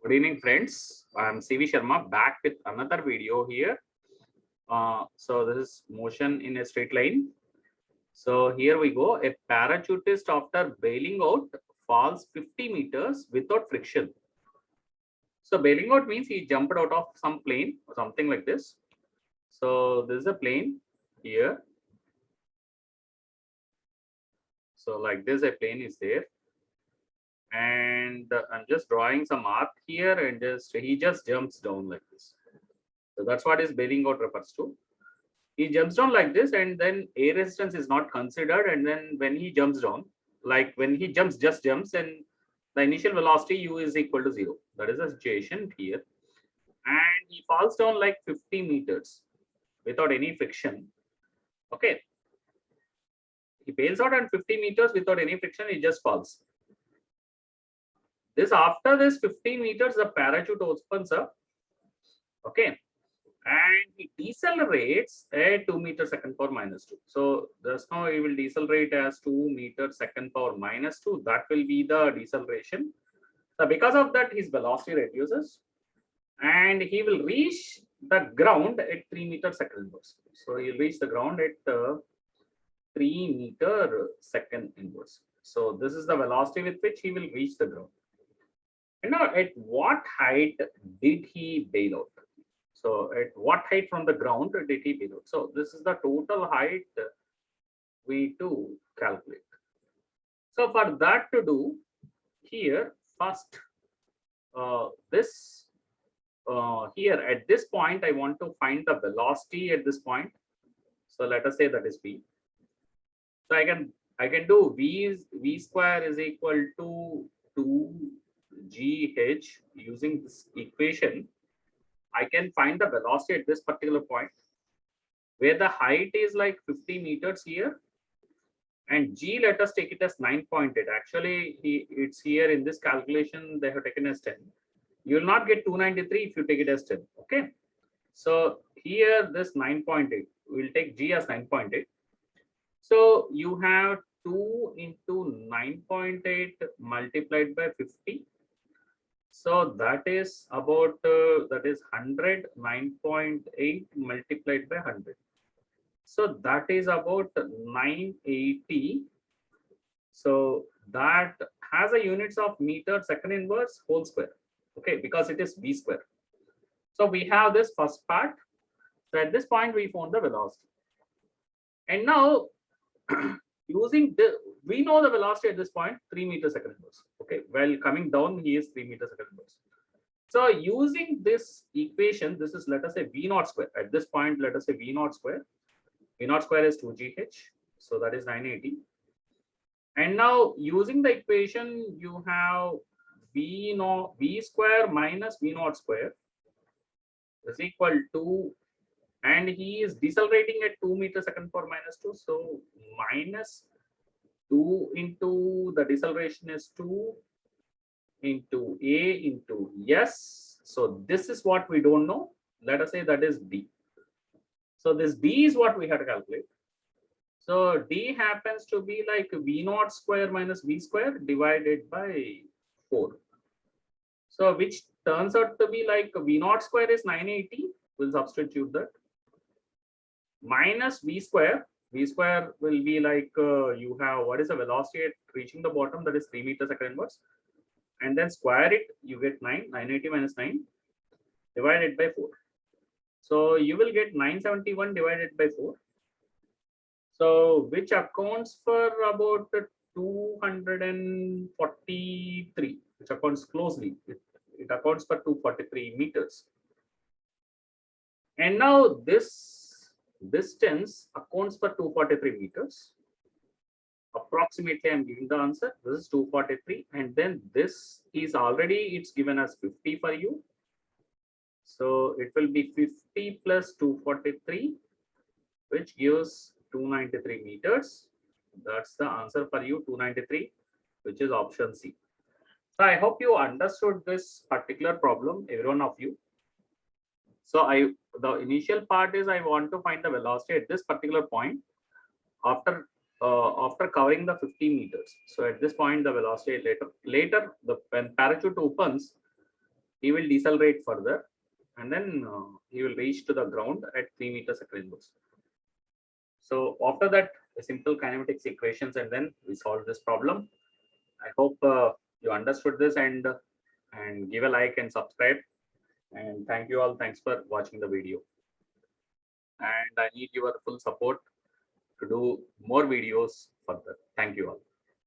Good evening, friends. I'm CV Sharma back with another video here. So this is motion in a straight line. So here we go. A parachutist after bailing out falls 50 meters without friction. So bailing out means he jumped out of some plane or something like this. So this is a plane here. So like this, a plane is there. And I'm just drawing some arc here and he just jumps down like this. So that's what is bailing out refers to. He jumps down like this, and then air resistance is not considered. And then when he jumps down, like when he just jumps, and the initial velocity u is equal to 0. That is the situation here. And he falls down like 50 meters without any friction. Okay. He bails out at 50 meters without any friction, he just falls. After this 50 meters, the parachute opens up. Okay. And he decelerates at 2 meters second power minus 2. So just now he will decelerate as 2 meters second power minus 2. That will be the deceleration. So because of that, his velocity reduces and he will reach the ground at 3 meters second inverse. So he'll reach the ground at 3 meter second inverse. So this is the velocity with which he will reach the ground. And now at what height did he bail out? So at what height from the ground did he bail out? So this is the total height we to calculate. So for that to do, here first here at this point I want to find the velocity at this point. So let us say that is v. So I can do v square is equal to 2gh using this equation. I can find the velocity at this particular point where the height is like 50 meters here, and g, let us take it as 9.8. Actually, it's here in this calculation they have taken as 10. You will not get 293 if you take it as 10. Okay. So here this 9.8, we'll take g as 9.8. So you have 2 into 9.8 multiplied by 50. So that is about that is 100, 9.8 multiplied by 100. So that is about 980. So that has a units of meter second inverse whole square. Okay, because it is v square. So we have this first part. So at this point we found the velocity. And now using we know the velocity at this point 3 meters second inverse. Okay, while coming down he is 3 meters second inverse. So using this equation, this is, let us say, v naught square. At this point, let us say v naught square. V naught square is 2gh, so that is 980. And now using the equation, you have v square minus v naught square is equal to, and he is decelerating at 2 meters second power minus 2. So minus 2 into the deceleration is 2 into a into s. So this is what we don't know. Let us say that is d. So this d is what we have to calculate. So d happens to be like v naught square minus v square divided by 4. So which turns out to be like v naught square is 980. We'll substitute that. Minus v square. V square will be like you have what is the velocity at reaching the bottom, that is 3 meters second inverse. And then square it, you get 980 minus 9 divided by 4. So you will get 971 divided by 4. So which accounts for about 243, which accounts closely. It accounts for 243 meters. And now this distance accounts for 243 meters. Approximately I'm giving the answer. This is 243, and then this is already, it's given as 50 for you. So it will be 50 plus 243, which gives 293 meters. That's the answer for you, 293, which is option C. So I hope you understood this particular problem, every one of you. So the initial part is I want to find the velocity at this particular point after covering the 50 meters. So at this point, the velocity when parachute opens, he will decelerate further, and then he will reach to the ground at 3 meters at rainbows. So after that, the simple kinematics equations, and then we solve this problem. I hope you understood this, and give a like and subscribe. And thank you all. Thanks for watching the video. And I need your full support to do more videos further. Thank you all.